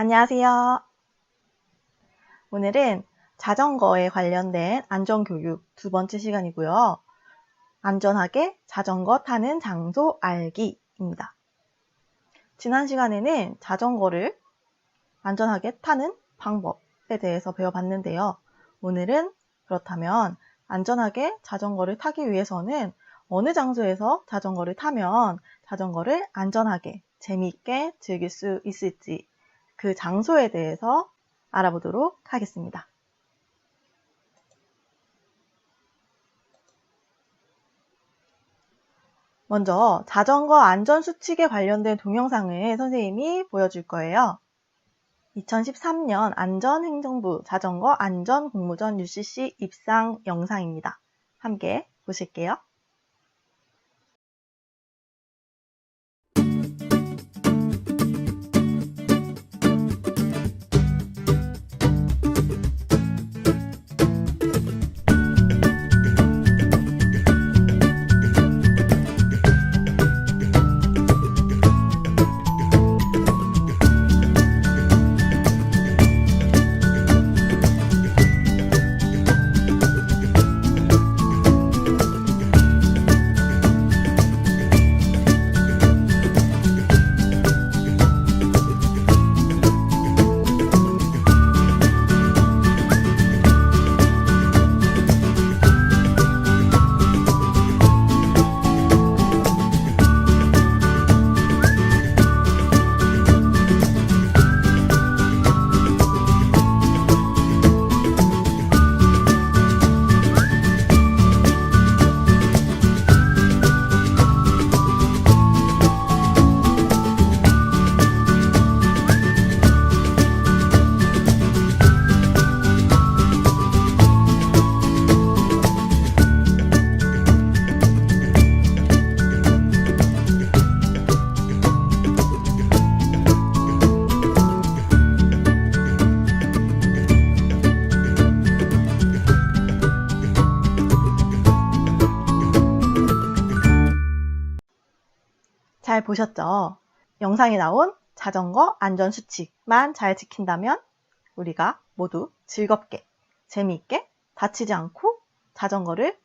안녕하세요. 오늘은 자전거에 관련된 안전교육 두 번째 시간이고요. 안전하게 자전거 타는 장소 알기입니다. 지난 시간에는 자전거를 안전하게 타는 방법에 대해서 배워봤는데요. 오늘은 그렇다면 안전하게 자전거를 타기 위해서는 어느 장소에서 자전거를 타면 자전거를 안전하게 재미있게 즐길 수 있을지 그 장소에 대해서 알아보도록 하겠습니다. 먼저 자전거 안전수칙에 관련된 동영상을 선생님이 보여줄 거예요. 2013년 안전행정부 자전거 안전공모전 UCC 입상 영상입니다. 함께 보실게요. 잘 보셨죠? 영상에 나온 자전거 안전수칙만 잘 지킨다면 우리가 모두 즐겁게, 재미있게, 다치지 않고 자전거를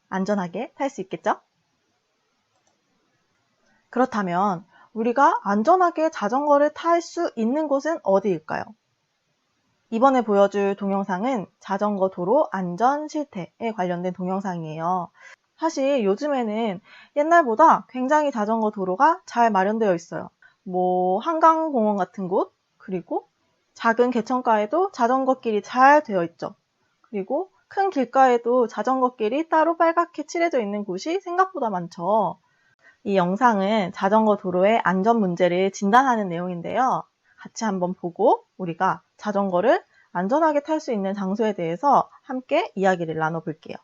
안전하게 탈 수 있겠죠? 그렇다면 우리가 안전하게 자전거를 탈 수 있는 곳은 어디일까요? 이번에 보여줄 동영상은 자전거 도로 안전 실태에 관련된 동영상이에요. 사실 요즘에는 옛날보다 굉장히 자전거 도로가 잘 마련되어 있어요. 한강공원 같은 곳, 그리고 작은 개천가에도 자전거 길이 잘 되어 있죠. 그리고 큰 길가에도 자전거 길이 따로 빨갛게 칠해져 있는 곳이 생각보다 많죠. 이 영상은 자전거 도로의 안전 문제를 진단하는 내용인데요. 같이 한번 보고 우리가 자전거를 안전하게 탈 수 있는 장소에 대해서 함께 이야기를 나눠볼게요.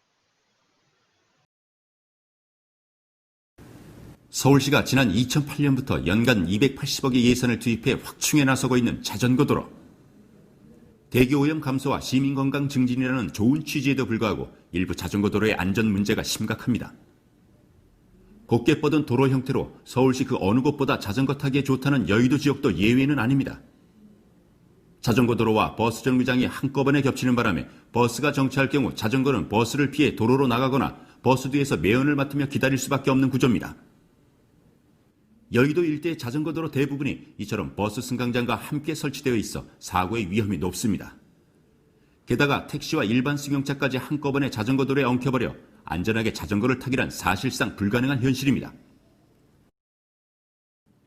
서울시가 지난 2008년부터 연간 280억의 예산을 투입해 확충에 나서고 있는 자전거 도로. 대기오염 감소와 시민건강 증진이라는 좋은 취지에도 불구하고 일부 자전거 도로의 안전 문제가 심각합니다. 곱게 뻗은 도로 형태로 서울시 그 어느 곳보다 자전거 타기에 좋다는 여의도 지역도 예외는 아닙니다. 자전거 도로와 버스 정류장이 한꺼번에 겹치는 바람에 버스가 정차할 경우 자전거는 버스를 피해 도로로 나가거나 버스 뒤에서 매연을 맡으며 기다릴 수밖에 없는 구조입니다. 여의도 일대의 자전거 도로 대부분이 이처럼 버스 승강장과 함께 설치되어 있어 사고의 위험이 높습니다. 게다가 택시와 일반 승용차까지 한꺼번에 자전거 도로에 엉켜버려 안전하게 자전거를 타기란 사실상 불가능한 현실입니다.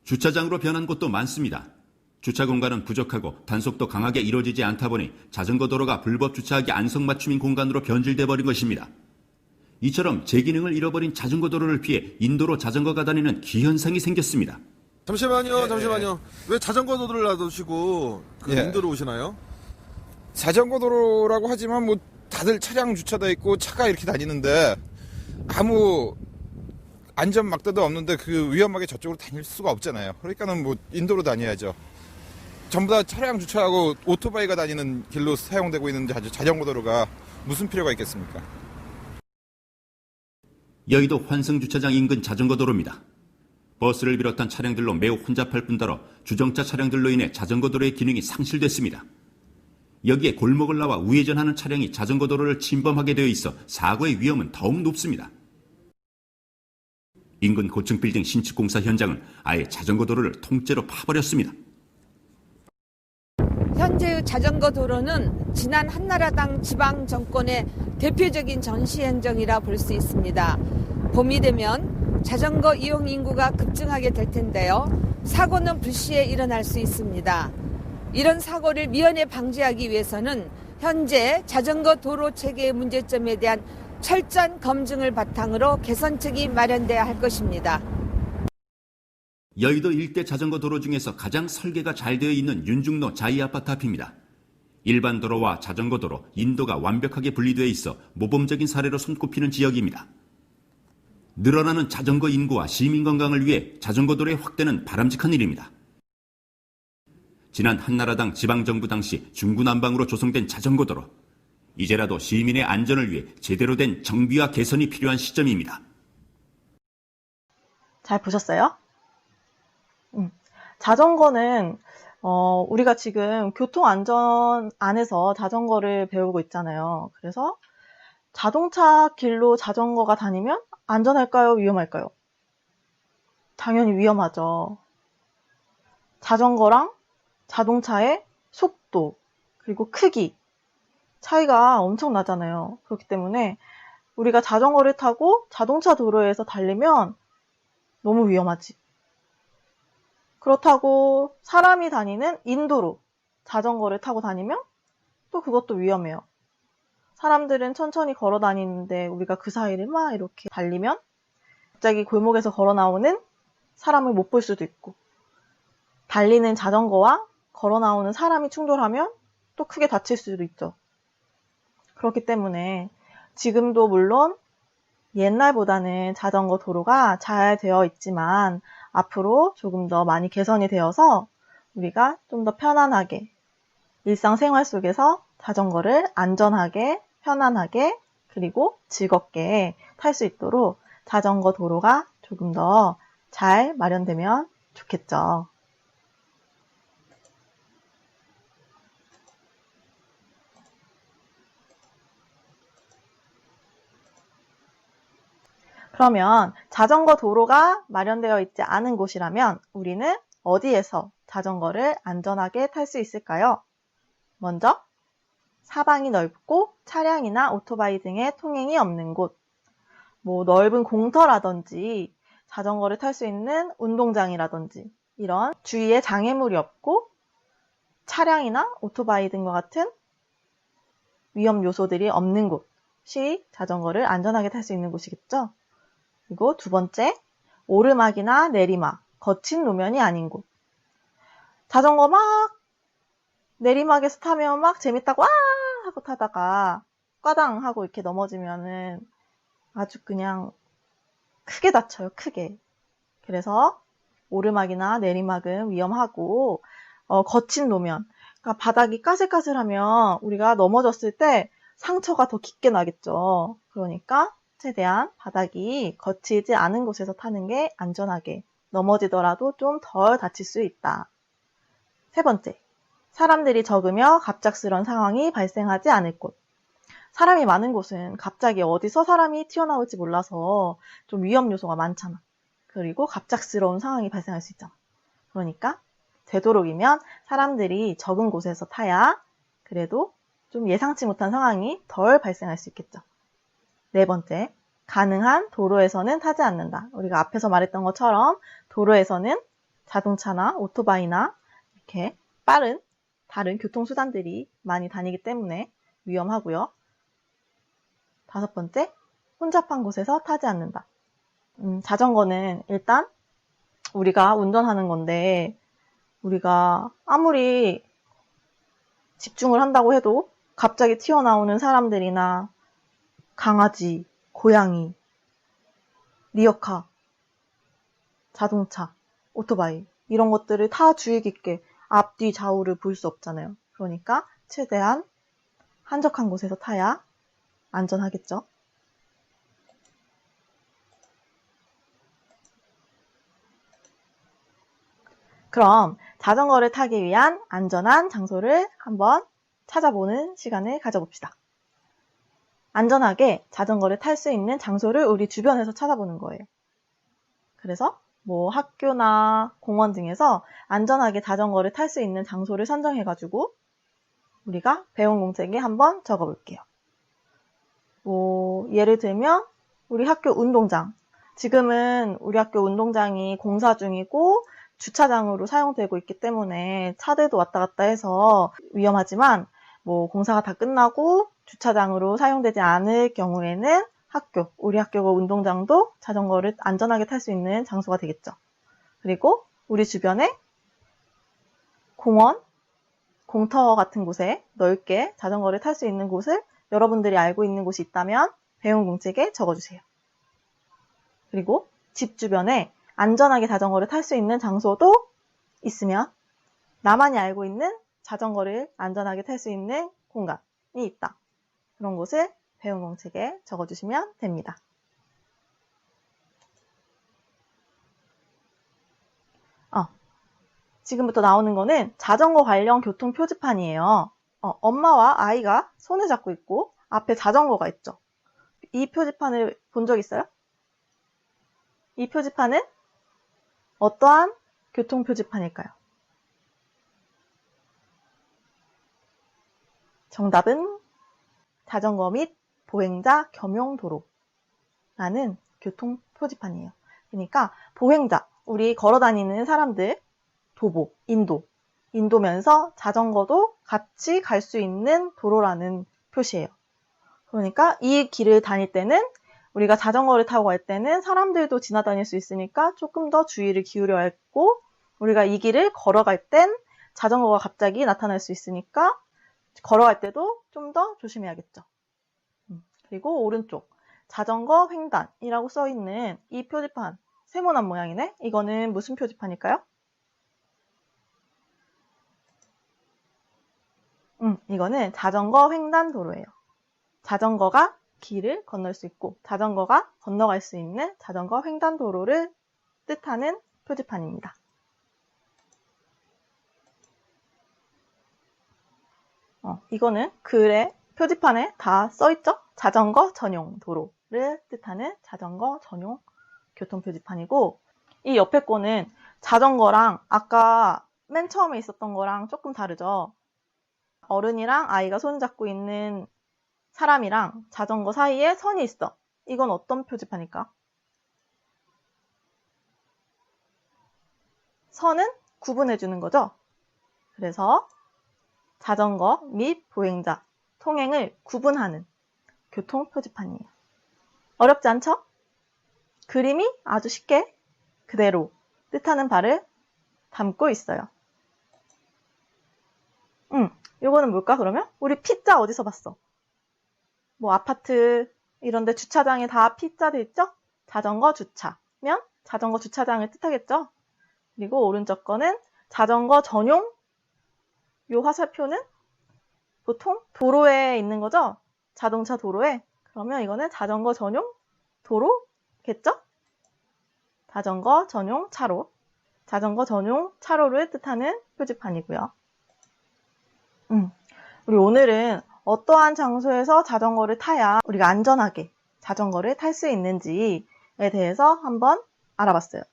주차장으로 변한 곳도 많습니다. 주차 공간은 부족하고 단속도 강하게 이루어지지 않다 보니 자전거 도로가 불법 주차하기 안성맞춤인 공간으로 변질돼 버린 것입니다. 이처럼 제 기능을 잃어버린 자전거 도로를 피해 인도로 자전거가 다니는 기현상이 생겼습니다. 잠시만요. 왜 자전거 도로를 놔두시고 예. 인도로 오시나요? 자전거 도로라고 하지만 다들 차량 주차돼 있고 차가 이렇게 다니는데 아무 안전 막대도 없는데 그 위험하게 저쪽으로 다닐 수가 없잖아요. 그러니까는 인도로 다녀야죠. 전부 다 차량 주차하고 오토바이가 다니는 길로 사용되고 있는 자전거 도로가 무슨 필요가 있겠습니까? 여의도 환승주차장 인근 자전거 도로입니다. 버스를 비롯한 차량들로 매우 혼잡할 뿐더러 주정차 차량들로 인해 자전거 도로의 기능이 상실됐습니다. 여기에 골목을 나와 우회전하는 차량이 자전거 도로를 침범하게 되어 있어 사고의 위험은 더욱 높습니다. 인근 고층 빌딩 신축 공사 현장은 아예 자전거 도로를 통째로 파버렸습니다. 현재의 자전거 도로는 지난 한나라당 지방 정권의 대표적인 전시 행정이라 볼 수 있습니다. 봄이 되면 자전거 이용 인구가 급증하게 될 텐데요. 사고는 불시에 일어날 수 있습니다. 이런 사고를 미연에 방지하기 위해서는 현재 자전거 도로 체계의 문제점에 대한 철저한 검증을 바탕으로 개선책이 마련돼야 할 것입니다. 여의도 일대 자전거 도로 중에서 가장 설계가 잘 되어 있는 윤중로 자이아파트 앞입니다. 일반 도로와 자전거 도로, 인도가 완벽하게 분리되어 있어 모범적인 사례로 손꼽히는 지역입니다. 늘어나는 자전거 인구와 시민 건강을 위해 자전거 도로의 확대는 바람직한 일입니다. 지난 한나라당 지방정부 당시 중구난방으로 조성된 자전거 도로, 이제라도 시민의 안전을 위해 제대로 된 정비와 개선이 필요한 시점입니다. 잘 보셨어요? 자전거는 우리가 지금 교통안전 안에서 자전거를 배우고 있잖아요. 그래서 자동차 길로 자전거가 다니면 안전할까요? 위험할까요? 당연히 위험하죠. 자전거랑 자동차의 속도, 그리고 크기 차이가 엄청 나잖아요. 그렇기 때문에 우리가 자전거를 타고 자동차 도로에서 달리면 너무 위험하지. 그렇다고 사람이 다니는 인도로 자전거를 타고 다니면 또 그것도 위험해요. 사람들은 천천히 걸어 다니는데 우리가 그 사이를 막 이렇게 달리면 갑자기 골목에서 걸어 나오는 사람을 못 볼 수도 있고, 달리는 자전거와 걸어 나오는 사람이 충돌하면 또 크게 다칠 수도 있죠. 그렇기 때문에 지금도 물론 옛날보다는 자전거 도로가 잘 되어 있지만 앞으로 조금 더 많이 개선이 되어서 우리가 좀 더 편안하게 일상생활 속에서 자전거를 안전하게, 편안하게, 그리고 즐겁게 탈 수 있도록 자전거 도로가 조금 더 잘 마련되면 좋겠죠. 그러면 자전거 도로가 마련되어 있지 않은 곳이라면 우리는 어디에서 자전거를 안전하게 탈 수 있을까요? 먼저 사방이 넓고 차량이나 오토바이 등의 통행이 없는 곳, 넓은 공터라든지 자전거를 탈 수 있는 운동장이라든지 이런 주위에 장애물이 없고 차량이나 오토바이 등과 같은 위험 요소들이 없는 곳이 자전거를 안전하게 탈 수 있는 곳이겠죠? 그리고 두 번째, 오르막이나 내리막, 거친路면이 아닌 곳. 자전거 막 내리막에서 타면 막 재밌다고 와 하고 타다가 꽈당 하고 이렇게 넘어지면은 아주 그냥 크게 다쳐요, 크게. 그래서 오르막이나 내리막은 위험하고 거친路면, 그러니까 바닥이 까슬까슬하면 우리가 넘어졌을 때 상처가 더 깊게 나겠죠. 그러니까 최대한 바닥이 거치지 않은 곳에서 타는 게 안전하게, 넘어지더라도 좀 덜 다칠 수 있다. 세 번째, 사람들이 적으며 갑작스러운 상황이 발생하지 않을 곳. 사람이 많은 곳은 갑자기 어디서 사람이 튀어나올지 몰라서 좀 위험 요소가 많잖아. 그리고 갑작스러운 상황이 발생할 수 있잖아. 그러니까 되도록이면 사람들이 적은 곳에서 타야 그래도 좀 예상치 못한 상황이 덜 발생할 수 있겠죠. 네 번째, 가능한 도로에서는 타지 않는다. 우리가 앞에서 말했던 것처럼 도로에서는 자동차나 오토바이나 이렇게 빠른 다른 교통수단들이 많이 다니기 때문에 위험하고요. 다섯 번째, 혼잡한 곳에서 타지 않는다. 자전거는 일단 우리가 운전하는 건데 우리가 아무리 집중을 한다고 해도 갑자기 튀어나오는 사람들이나 강아지, 고양이, 리어카, 자동차, 오토바이 이런 것들을 다 주의 깊게 앞뒤 좌우를 볼 수 없잖아요. 그러니까 최대한 한적한 곳에서 타야 안전하겠죠. 그럼 자전거를 타기 위한 안전한 장소를 한번 찾아보는 시간을 가져봅시다. 안전하게 자전거를 탈 수 있는 장소를 우리 주변에서 찾아보는 거예요. 그래서 뭐 학교나 공원 등에서 안전하게 자전거를 탈 수 있는 장소를 선정해가지고 우리가 배운 공책에 한번 적어볼게요. 뭐 예를 들면 우리 학교 운동장. 지금은 우리 학교 운동장이 공사 중이고 주차장으로 사용되고 있기 때문에 차들도 왔다 갔다 해서 위험하지만 뭐 공사가 다 끝나고 주차장으로 사용되지 않을 경우에는 우리 학교 운동장도 자전거를 안전하게 탈 수 있는 장소가 되겠죠. 그리고 우리 주변에 공원, 공터 같은 곳에 넓게 자전거를 탈 수 있는 곳을 여러분들이 알고 있는 곳이 있다면 배운 공책에 적어주세요. 그리고 집 주변에 안전하게 자전거를 탈 수 있는 장소도 있으면 나만이 알고 있는 자전거를 안전하게 탈 수 있는 공간이 있다. 그런 곳을 배운 공책에 적어주시면 됩니다. 지금부터 나오는 거는 자전거 관련 교통 표지판이에요. 엄마와 아이가 손을 잡고 있고 앞에 자전거가 있죠. 이 표지판을 본 적 있어요? 이 표지판은 어떠한 교통 표지판일까요? 정답은 자전거 및 보행자 겸용 도로라는 교통 표지판이에요. 그러니까 보행자, 우리 걸어다니는 사람들, 도보, 인도면서 자전거도 같이 갈 수 있는 도로라는 표시예요. 그러니까 이 길을 다닐 때는 우리가 자전거를 타고 갈 때는 사람들도 지나다닐 수 있으니까 조금 더 주의를 기울여야 했고 우리가 이 길을 걸어갈 땐 자전거가 갑자기 나타날 수 있으니까 걸어갈 때도 좀 더 조심해야겠죠. 그리고 오른쪽 자전거 횡단이라고 써있는 이 표지판 세모난 모양이네. 이거는 무슨 표지판일까요? 이거는 자전거 횡단도로예요. 자전거가 길을 건널 수 있고 자전거가 건너갈 수 있는 자전거 횡단도로를 뜻하는 표지판입니다. 이거는 글에 표지판에 다 써있죠? 자전거 전용 도로를 뜻하는 자전거 전용 교통 표지판이고 이 옆에 거는 자전거랑 아까 맨 처음에 있었던 거랑 조금 다르죠? 어른이랑 아이가 손잡고 있는 사람이랑 자전거 사이에 선이 있어. 이건 어떤 표지판일까? 선은 구분해주는 거죠. 그래서 자전거 및 보행자, 통행을 구분하는 교통 표지판이에요. 어렵지 않죠? 그림이 아주 쉽게 그대로 뜻하는 바를 담고 있어요. 요거는 뭘까 그러면? 우리 P자 어디서 봤어? 뭐 아파트 이런 데 주차장에 다 P자 돼 있죠? 자전거 주차면 자전거 주차장을 뜻하겠죠? 그리고 오른쪽 거는 자전거 전용 요 화살표는 보통 도로에 있는 거죠? 자동차 도로에. 그러면 이거는 자전거 전용 도로겠죠? 자전거 전용 차로. 자전거 전용 차로를 뜻하는 표지판이고요. 우리 오늘은 어떠한 장소에서 자전거를 타야 우리가 안전하게 자전거를 탈 수 있는지에 대해서 한번 알아봤어요.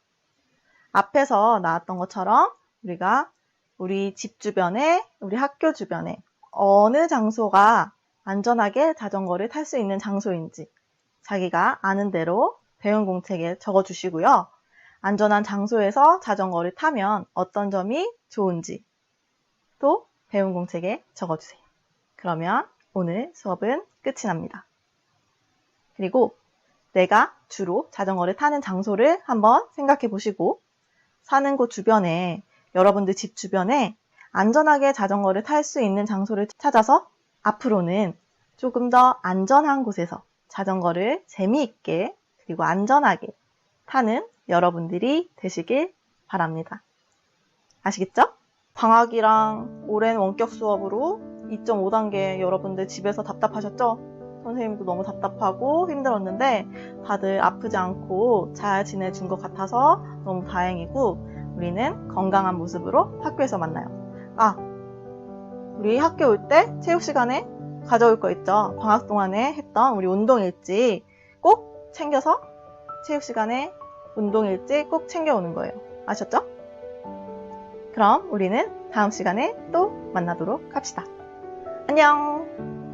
앞에서 나왔던 것처럼 우리가 우리 집 주변에, 우리 학교 주변에 어느 장소가 안전하게 자전거를 탈 수 있는 장소인지 자기가 아는 대로 배운 공책에 적어주시고요. 안전한 장소에서 자전거를 타면 어떤 점이 좋은지 또 배운 공책에 적어주세요. 그러면 오늘 수업은 끝이 납니다. 그리고 내가 주로 자전거를 타는 장소를 한번 생각해 보시고 사는 곳 주변에 여러분들 집 주변에 안전하게 자전거를 탈 수 있는 장소를 찾아서 앞으로는 조금 더 안전한 곳에서 자전거를 재미있게 그리고 안전하게 타는 여러분들이 되시길 바랍니다. 아시겠죠? 방학이랑 오랜 원격 수업으로 2.5단계 여러분들 집에서 답답하셨죠? 선생님도 너무 답답하고 힘들었는데 다들 아프지 않고 잘 지내준 것 같아서 너무 다행이고 우리는 건강한 모습으로 학교에서 만나요. 우리 학교 올 때 체육 시간에 가져올 거 있죠? 방학 동안에 했던 우리 운동일지 꼭 챙겨서 체육 시간에 운동일지 꼭 챙겨오는 거예요. 아셨죠? 그럼 우리는 다음 시간에 또 만나도록 합시다. 안녕!